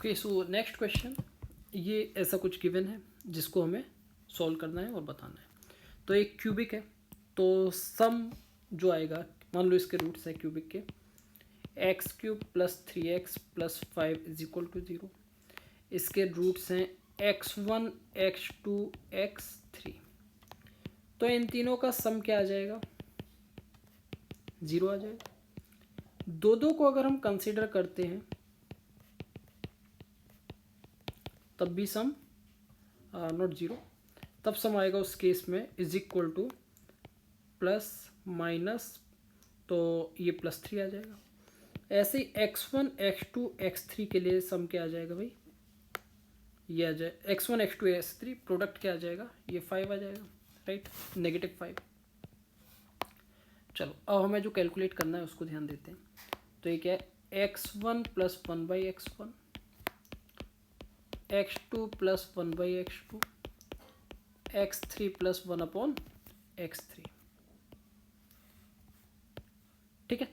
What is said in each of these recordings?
Okay, so next question, ये ऐसा कुछ गिवन है जिसको हमें सॉल्व करना है और बताना है। तो एक क्यूबिक है, तो सम जो आएगा, मान लो इसके रूट्स हैं क्यूबिक के, x cube plus 3x plus 5 is equal to 0। इसके रूट्स हैं x1 x2 x3। तो इन तीनों का सम क्या आ जाएगा? 0 आ जाएगा। दो को अगर हम कंसिडर करते हैं तब भी सम नॉट 0, तब सम आएगा उस केस में is equal two plus minus, तो ये +3 आ जाएगा। ऐसे ही x1 x2 x3 के लिए सम क्या आ जाएगा भाई? ये आ जाए x1 x2 x3, प्रोडक्ट क्या आ जाएगा? ये 5 आ जाएगा, राइट, -5। चलो अब हमें जो कैलकुलेट करना है उसको ध्यान देते हैं। तो ये क्या है? x1 plus 1/x1, x2 plus 1/x2, x3 plus 1/x3। ठीक है,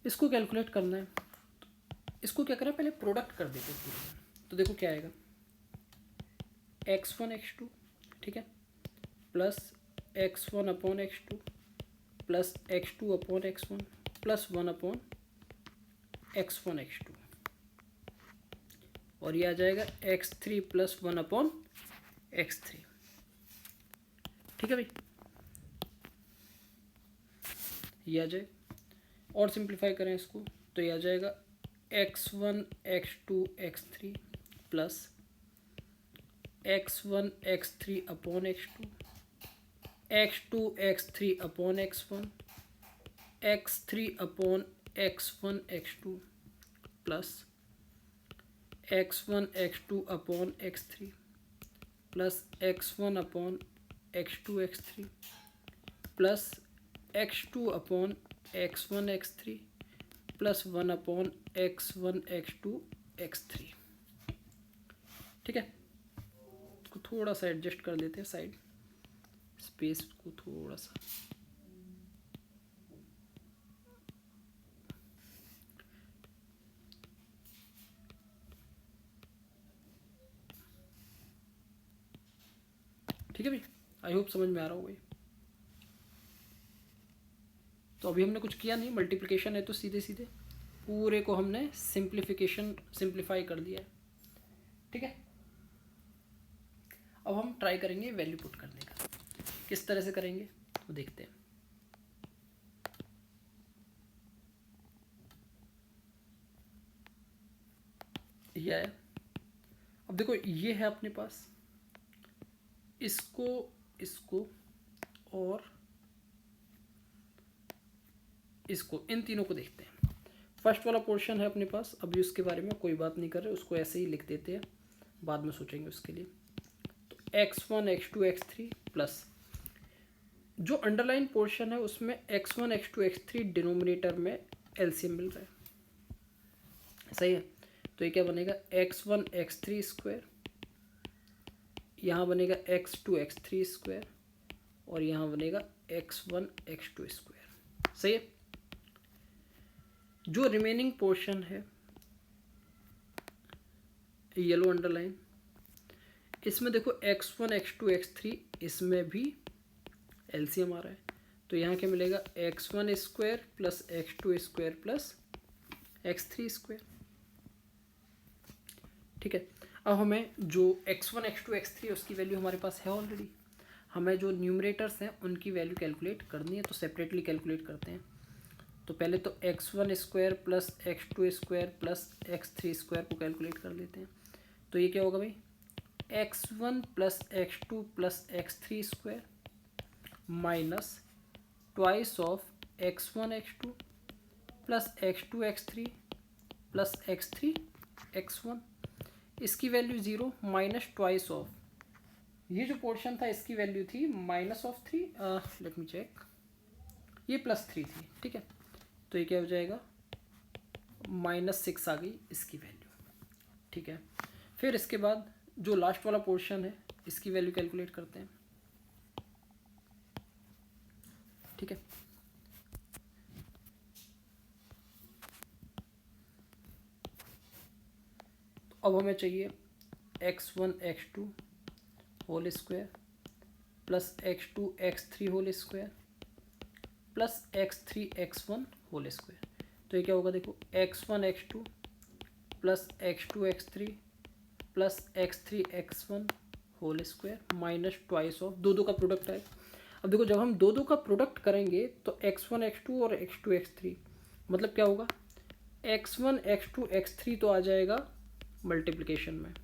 इसको कैलकुलेट करना है। इसको क्या करें, पहले प्रोडक्ट कर देते हैं पूरे। तो देखो क्या आएगा, x1 x2, ठीक है, plus x1/x2 plus x2/x1 plus 1/x1 x2, और ये आ जाएगा x3 प्लस 1/x3। ठीक है भाई, ये आ जाए। और सिंप्लीफाई करें इसको तो ये आ जाएगा x1 x2 x3 plus x1 x3/x2, x2 x3/x1, x3/x1 x2 plus x1 x2/x3 plus x1/x2 x3 plus x2/x1 x3 plus 1/x1 x2 x3। ठीक है, इसको थोड़ा सा एडजस्ट कर लेते हैं, साइड स्पेस को थोड़ा सा। ठीक है भाई, आई होप समझ में आ रहा होगा ये। तो अभी हमने कुछ किया नहीं, मल्टीप्लिकेशन है तो सीधे सीधे पूरे को हमने सिंप्लीफाई कर दिया है। ठीक है, अब हम ट्राई करेंगे वैल्यू पुट करने का। किस तरह से करेंगे तो देखते हैं। ये आया। अब देखो ये है अपने पास, इसको और इसको, इन तीनों को देखते हैं। फर्स्ट वाला पोर्शन है अपने पास, अभी उसके बारे में कोई बात नहीं कर रहे, उसको ऐसे ही लिख देते हैं, बाद में सोचेंगे उसके लिए। तो x1 x2 x3 प्लस जो अंडरलाइन पोर्शन है उसमें x1 x2 x3 डिनोमिनेटर में एलसीएम मिल रहा है, सही है। तो ये क्या बनेगा, x1 x3 स्क्वायर, यहाँ बनेगा x2 x3 स्क्वायर, और यहाँ बनेगा x1 x2 स्क्वायर, सही है। जो रिमेनिंग पोर्शन है येलो अंडरलाइन, इसमें देखो x1 x2 x3, इसमें भी एलसीएम आ रहा है। तो यहाँ क्या मिलेगा, x1 square plus x2 square plus x3 square. ठीक है, अब हमें जो x1 x2 x3 उसकी वैल्यू हमारे पास है ऑलरेडी, हमें जो न्यूमरेटर्स हैं उनकी वैल्यू कैलकुलेट करनी है। तो सेपरेटली कैलकुलेट करते हैं। तो पहले तो x1 square plus x2 square plus x3 square को कैलकुलेट कर लेते हैं। तो ये क्या होगा भाई, x1 plus x2 plus x3 square minus twice of x1 x2 plus x2 x3 plus x3 x1, इसकी वैल्यू 0 माइनस ट्वाइस ऑफ, ये जो पोर्शन था इसकी वैल्यू थी -3, लेट मी चेक, ये +3 थी। ठीक है, तो ये क्या हो जाएगा, -6 आ गई इसकी वैल्यू। ठीक है, फिर इसके बाद जो लास्ट वाला पोर्शन है इसकी वैल्यू कैलकुलेट करते हैं। ठीक है, अब हमें चाहिए x1 x2 whole square plus x2 x3 whole square plus x3 x1 whole square. तो ये क्या होगा, देखो x1 x2 plus x2 x3 plus x3 x1 whole square minus twice of दो का प्रोडक्ट है। अब देखो जब हम दो का प्रोडक्ट करेंगे तो x1 x2 और x2 x3 मतलब क्या होगा, x1 x2 x3 तो आ जाएगा मल्टीप्लिकेशन में,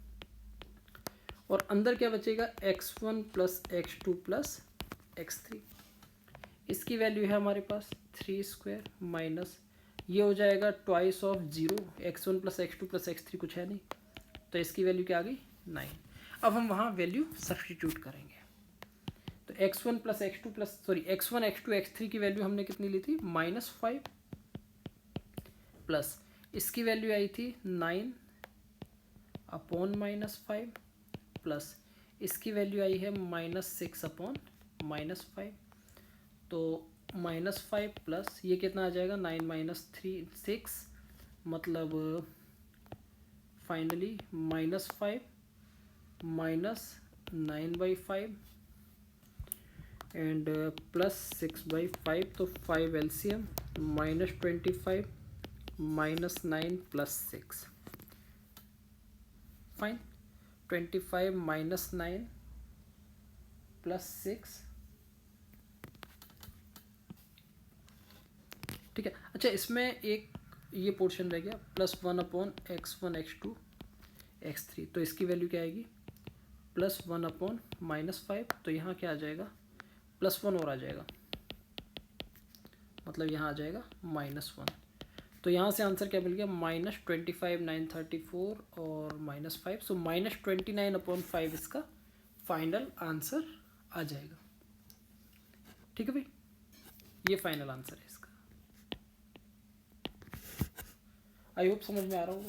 और अंदर क्या बचेगा x1 plus x2 plus x3। इसकी वैल्यू है हमारे पास 3 स्क्वायर माइनस ये हो जाएगा twice of 0, x1 plus x2 plus x3 कुछ है नहीं, तो इसकी वैल्यू क्या आ गई 9। अब हम वहाँ वैल्यू सब्स्टिट्यूट करेंगे। तो x1 plus x2 plus x1 x2 x3 की वैल्यू हमने कितनी ली थी -5 प्लस इसकी वैल्यू आई थी 9 अपॉन -5 प्लस इसकी वैल्यू आई है -6 अपॉन -5। तो -5 प्लस ये कितना आ जाएगा 9 माइनस 3 6 मतलब फाइनली -5 -9/5 एंड प्लस 6/5, तो 5 एलसीएम -25 -9 प्लस 6 फाइन 25 -9 प्लस 6 ठीक है। अच्छा इसमें एक ये पोर्शन रह गया +1 अपॉन x1 x2 x3, तो इसकी वैल्यू क्या आएगी +1 अपॉन -5, तो यहाँ क्या आ जाएगा +1 और आ जाएगा, मतलब यहाँ आ जाएगा -1। तो यहाँ से आंसर क्या मिल गया -25 934 और -5, सो -29 अपॉन 5 इसका फाइनल आंसर आ जाएगा। ठीक है भाई, ये फाइनल आंसर है इसका। आई होप समझ में आ रहा होगा।